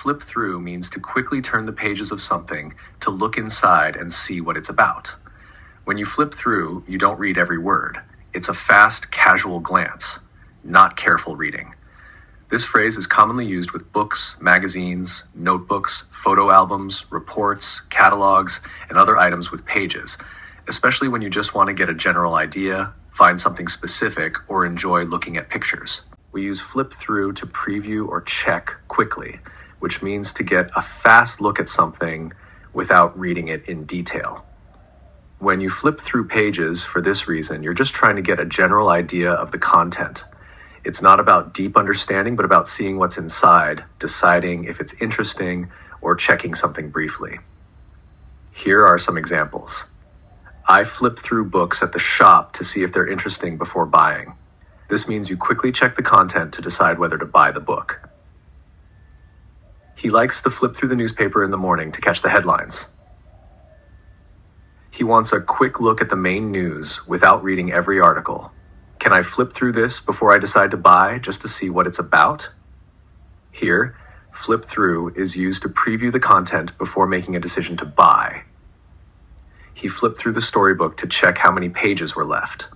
Flip through means to quickly turn the pages of something to look inside and see what it's about. When you flip through, you don't read every word. It's a fast, casual glance, not careful reading. This phrase is commonly used with books, magazines, notebooks, photo albums, reports, catalogs, and other items with pages, especially when you just want to get a general idea, find something specific, or enjoy looking at pictures. We use flip through to preview or check quickly, which means to get a fast look at something without reading it in detail. When you flip through pages for this reason, you're just trying to get a general idea of the content. It's not about deep understanding, but about seeing what's inside, deciding if it's interesting, or checking something briefly. Here are some examples. I flip through books at the shop to see if they're interesting before buying. This means you quickly check the content to decide whether to buy the book. He likes to flip through the newspaper in the morning to catch the headlines. He wants a quick look at the main news without reading every article. Can I flip through this before I decide to buy just to see what it's about? Here, flip through is used to preview the content before making a decision to buy. He flipped through the storybook to check how many pages were left.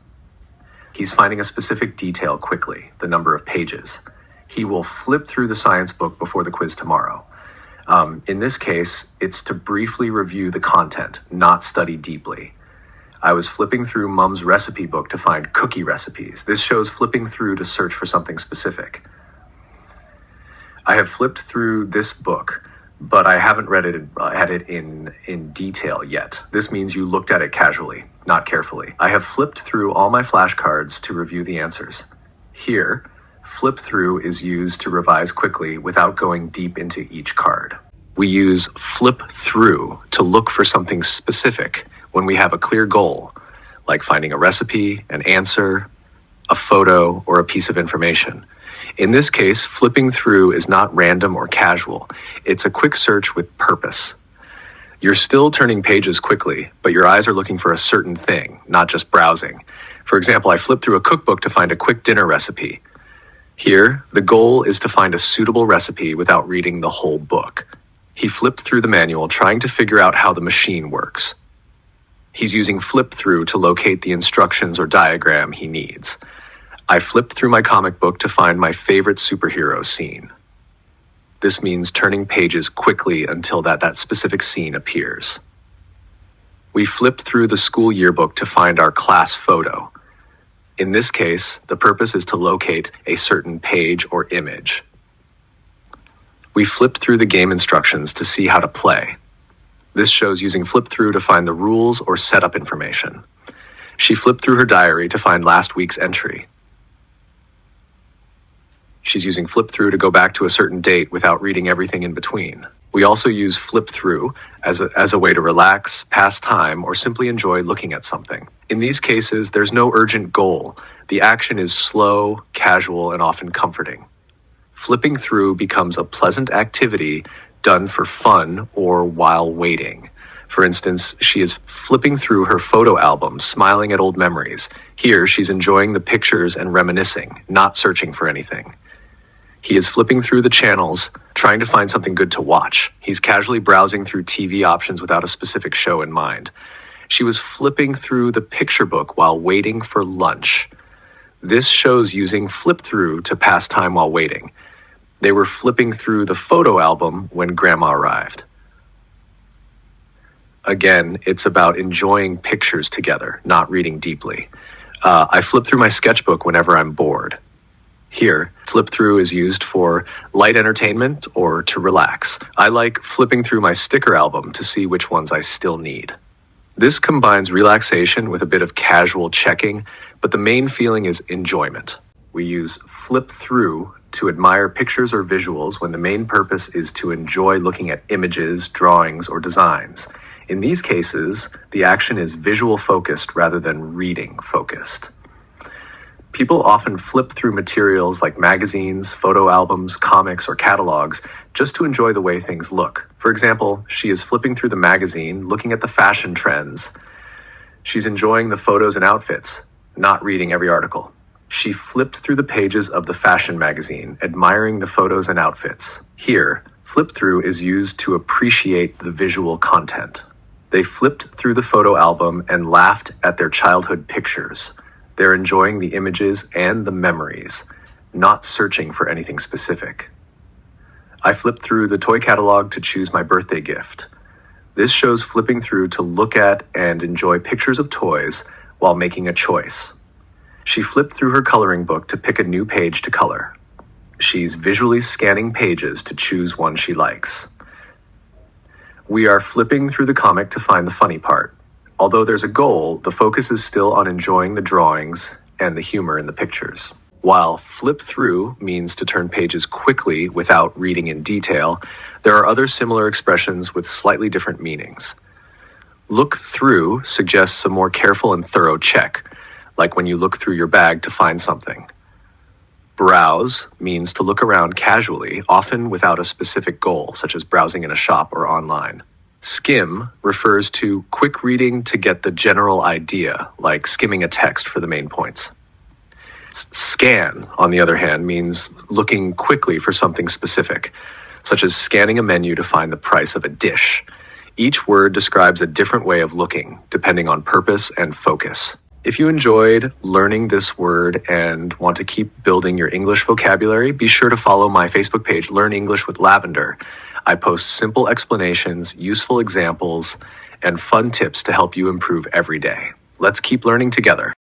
He's finding a specific detail quickly, the number of pages. He will flip through the science book before the quiz tomorrow. In this case, it's to briefly review the content, not study deeply. I was flipping through Mom's recipe book to find cookie recipes. This shows flipping through to search for something specific. I have flipped through this book, but I haven't read it in detail yet. This means you looked at it casually, not carefully. I have flipped through all my flashcards to review the answers. Here, flip through is used to revise quickly without going deep into each card. We use flip through to look for something specific when we have a clear goal, like finding a recipe, an answer, a photo, or a piece of information. In this case, flipping through is not random or casual. It's a quick search with purpose. You're still turning pages quickly, but your eyes are looking for a certain thing, not just browsing. For example, I flipped through a cookbook to find a quick dinner recipe. Here, the goal is to find a suitable recipe without reading the whole book. He flipped through the manual, trying to figure out how the machine works. He's using flip through to locate the instructions or diagram he needs. I flipped through my comic book to find my favorite superhero scene. This means turning pages quickly until that specific scene appears. We flipped through the school yearbook to find our class photo. In this case, the purpose is to locate a certain page or image. We flipped through the game instructions to see how to play. This shows using flip through to find the rules or setup information. She flipped through her diary to find last week's entry. She's using flip through to go back to a certain date without reading everything in between. We also use flip through as a way to relax, pass time, or simply enjoy looking at something. In these cases, there's no urgent goal. The action is slow, casual, and often comforting. Flipping through becomes a pleasant activity done for fun or while waiting. For instance, she is flipping through her photo album, smiling at old memories. Here, she's enjoying the pictures and reminiscing, not searching for anything. He is flipping through the channels, trying to find something good to watch. He's casually browsing through TV options without a specific show in mind. She was flipping through the picture book while waiting for lunch. This shows using flip through to pass time while waiting. They were flipping through the photo album when Grandma arrived. Again, it's about enjoying pictures together, not reading deeply. I flip through my sketchbook whenever I'm bored. Here, flip through is used for light entertainment or to relax. I like flipping through my sticker album to see which ones I still need. This combines relaxation with a bit of casual checking, but the main feeling is enjoyment. We use flip through to admire pictures or visuals when the main purpose is to enjoy looking at images, drawings, or designs. In these cases, the action is visual focused rather than reading focused. People often flip through materials like magazines, photo albums, comics, or catalogs just to enjoy the way things look. For example, she is flipping through the magazine, looking at the fashion trends. She's enjoying the photos and outfits, not reading every article. She flipped through the pages of the fashion magazine, admiring the photos and outfits. Here, Flip through is used to appreciate the visual content. They flipped through the photo album and laughed at their childhood pictures. They're enjoying the images and the memories, not searching for anything specific. I flipped through the toy catalog to choose my birthday gift. This shows flipping through to look at and enjoy pictures of toys while making a choice. She flipped through her coloring book to pick a new page to color. She's visually scanning pages to choose one she likes. We are flipping through the comic to find the funny part. Although there's a goal, the focus is still on enjoying the drawings and the humor in the pictures. While flip through means to turn pages quickly without reading in detail, there are other similar expressions with slightly different meanings. Look through suggests a more careful and thorough check, like when you look through your bag to find something. Browse means to look around casually, often without a specific goal, such as browsing in a shop or online. Skim refers to quick reading to get the general idea, like skimming a text for the main points. Scan, on the other hand, means looking quickly for something specific, such as scanning a menu to find the price of a dish. Each word describes a different way of looking, depending on purpose and focus. If you enjoyed learning this word and want to keep building your English vocabulary, be sure to follow my Facebook page, Learn English with Lavender. I post simple explanations, useful examples, and fun tips to help you improve every day. Let's keep learning together.